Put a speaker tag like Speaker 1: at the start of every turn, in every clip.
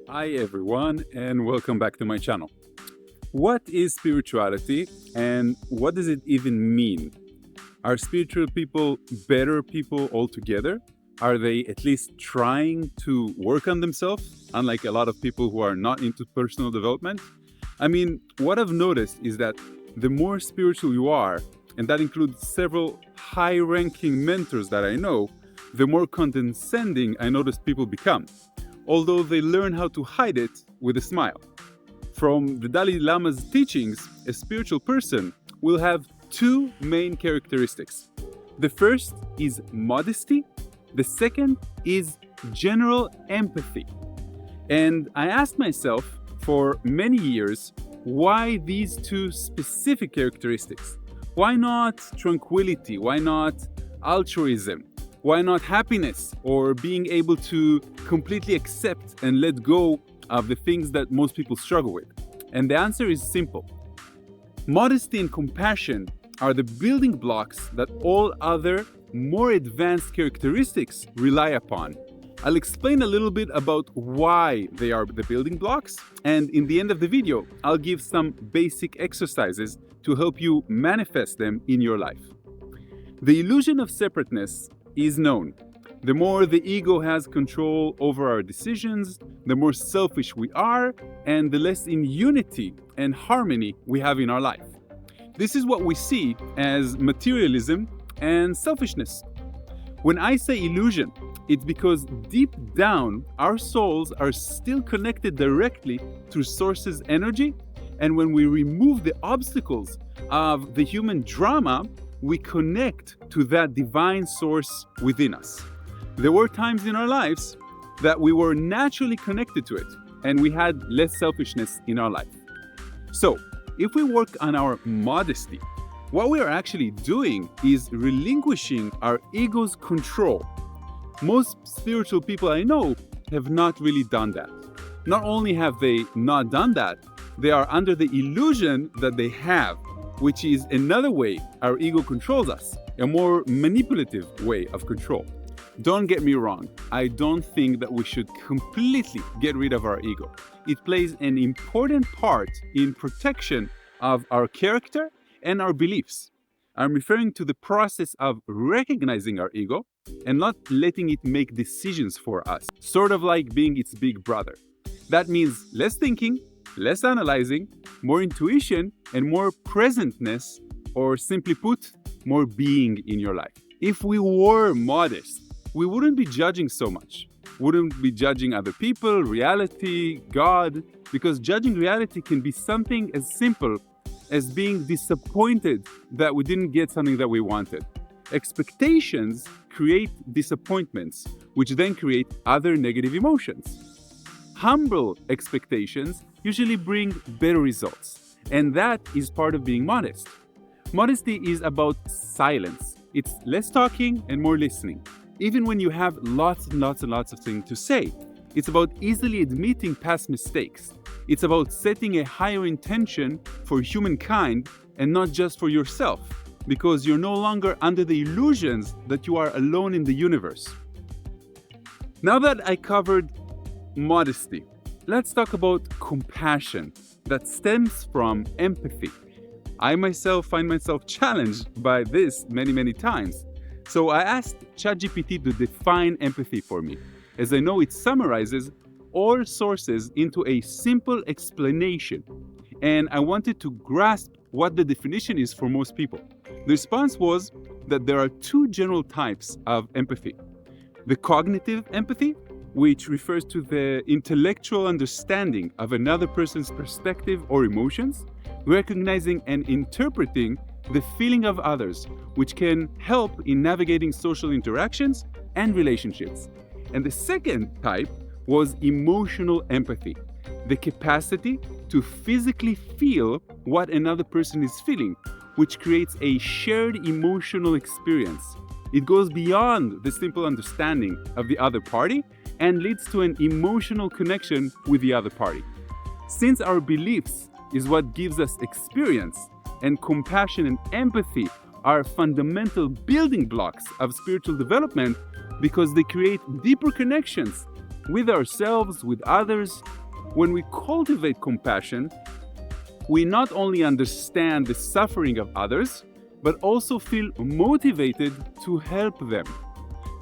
Speaker 1: Hi everyone, and welcome back to my channel. What is spirituality and what does it even mean? Are spiritual people better people altogether? Are they at least trying to work on themselves, unlike a lot of people who are not into personal development? I mean, what I've noticed is that the more spiritual you are, and that includes several high-ranking mentors that I know, the more condescending I notice people become, although they learn how to hide it with a smile. From the Dalai Lama's teachings, a spiritual person will have two main characteristics. The first is modesty, the second is general empathy. And I asked myself for many years, why these two specific characteristics? Why not tranquility? Why not altruism? Why not happiness or being able to completely accept and let go of the things that most people struggle with? And the answer is simple. Modesty and compassion are the building blocks that all other, more advanced characteristics rely upon. I'll explain a little bit about why they are the building blocks, and in the end of the video, I'll give some basic exercises to help you manifest them in your life. The illusion of separateness is known. The more the ego has control over our decisions, the more selfish we are, and the less in unity and harmony we have in our life. This is what we see as materialism and selfishness. When I say illusion, it's because deep down, our souls are still connected directly through Source's energy, and when we remove the obstacles of the human drama, we connect to that divine source within us. There were times in our lives that we were naturally connected to it and we had less selfishness in our life. So, if we work on our modesty, what we are actually doing is relinquishing our ego's control. Most spiritual people I know have not really done that. Not only have they not done that, they are under the illusion that they have, which is another way our ego controls us, a more manipulative way of control. Don't get me wrong, I don't think that we should completely get rid of our ego. It plays an important part in protection of our character and our beliefs. I'm referring to the process of recognizing our ego and not letting it make decisions for us, sort of like being its big brother. That means less thinking, less analyzing, more intuition, and more presentness, or simply put, more being in your life. If we were modest, we wouldn't be judging so much. Wouldn't be judging other people, reality, God, because judging reality can be something as simple as being disappointed that we didn't get something that we wanted. Expectations create disappointments, which then create other negative emotions. Humble expectations usually bring better results, and that is part of being modest. Modesty is about silence. It's less talking and more listening. Even when you have lots and lots of things to say, it's about easily admitting past mistakes. It's about setting a higher intention for humankind and not just for yourself, because you're no longer under the illusions that you are alone in the universe. Now that I covered modesty, let's talk about compassion that stems from empathy. I myself find myself challenged by this many times. So I asked ChatGPT to define empathy for me, as I know it summarizes all sources into a simple explanation, and I wanted to grasp what the definition is for most people. The response was that there are two general types of empathy. The cognitive empathy, which refers to the intellectual understanding of another person's perspective or emotions, recognizing and interpreting the feeling of others, which can help in navigating social interactions and relationships. And the second type was emotional empathy, the capacity to physically feel what another person is feeling, which creates a shared emotional experience. It goes beyond the simple understanding of the other party and leads to an emotional connection with the other party. Since our beliefs is what gives us experience, and compassion and empathy are fundamental building blocks of spiritual development because they create deeper connections with ourselves, with others. When we cultivate compassion, we not only understand the suffering of others, but also feel motivated to help them.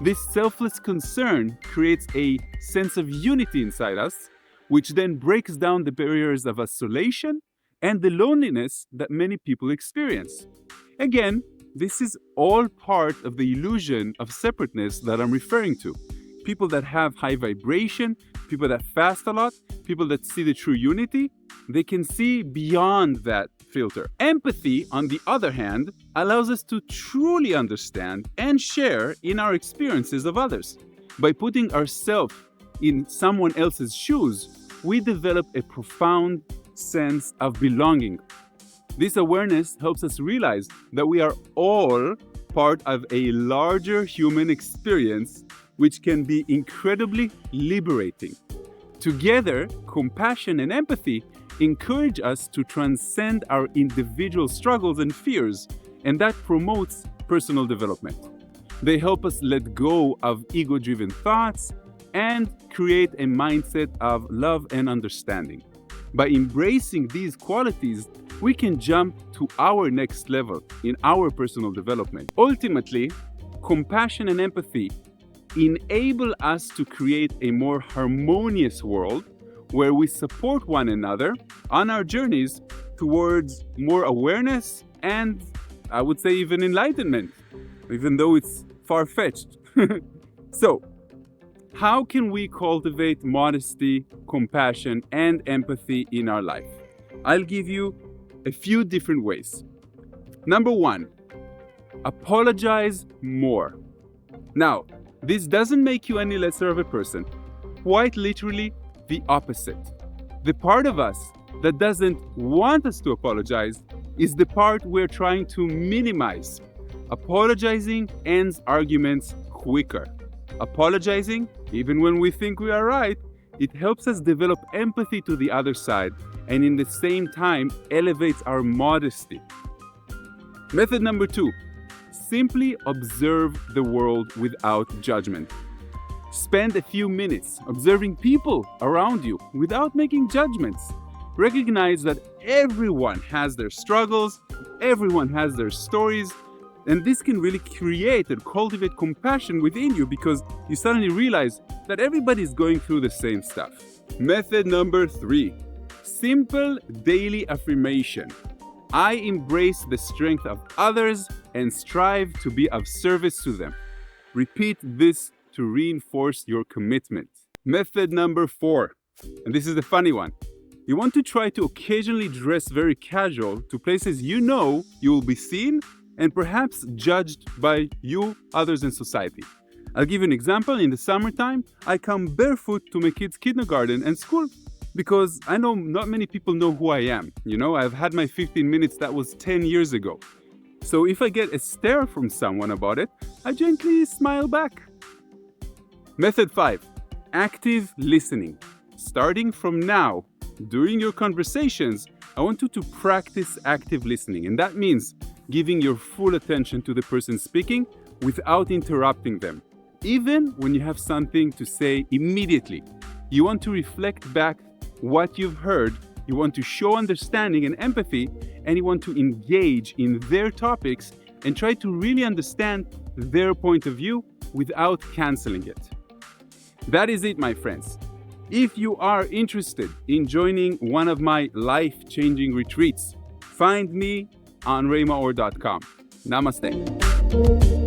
Speaker 1: This selfless concern creates a sense of unity inside us, which then breaks down the barriers of isolation and the loneliness that many people experience. Again, this is all part of the illusion of separateness that I'm referring to. People that have high vibration, people that fast a lot, people that see the true unity, they can see beyond that filter. Empathy, on the other hand, allows us to truly understand and share in our experiences of others. By putting ourselves in someone else's shoes, we develop a profound sense of belonging. This awareness helps us realize that we are all part of a larger human experience, which can be incredibly liberating. Together, compassion and empathy encourage us to transcend our individual struggles and fears, and that promotes personal development. They help us let go of ego-driven thoughts and create a mindset of love and understanding. By embracing these qualities, we can jump to our next level in our personal development. Ultimately, compassion and empathy enable us to create a more harmonious world where we support one another on our journeys towards more awareness and, I would say, even enlightenment, even though it's far-fetched. So, how can we cultivate modesty, compassion, and empathy in our life? I'll give you a few different ways. Number one, apologize more. Now, this doesn't make you any lesser of a person. Quite literally, the opposite. The part of us that doesn't want us to apologize is the part we're trying to minimize. Apologizing ends arguments quicker. Apologizing, even when we think we are right, it helps us develop empathy to the other side and in the same time elevates our modesty. Method number two, simply observe the world without judgment. Spend a few minutes observing people around you without making judgments. Recognize that everyone has their struggles, everyone has their stories, and this can really create and cultivate compassion within you because you suddenly realize that everybody's going through the same stuff. Method number three, simple daily affirmation. I embrace the strength of others and strive to be of service to them. Repeat this to reinforce your commitment. Method number four, and this is the funny one. You want to try to occasionally dress very casual to places you know you will be seen and perhaps judged by you, others, in society. I'll give you an example. In the summertime, I come barefoot to my kids' kindergarten and school because I know not many people know who I am. You know, I've had my 15 minutes that was 10 years ago. So if I get a stare from someone about it, I gently smile back. Method 5, active listening. Starting from now, during your conversations, I want you to practice active listening, and that means giving your full attention to the person speaking without interrupting them. Even when you have something to say immediately, you want to reflect back what you've heard, you want to show understanding and empathy, and you want to engage in their topics and try to really understand their point of view without canceling it. That is it, my friends. If you are interested in joining one of my life-changing retreats, find me on raymaor.com. Namaste.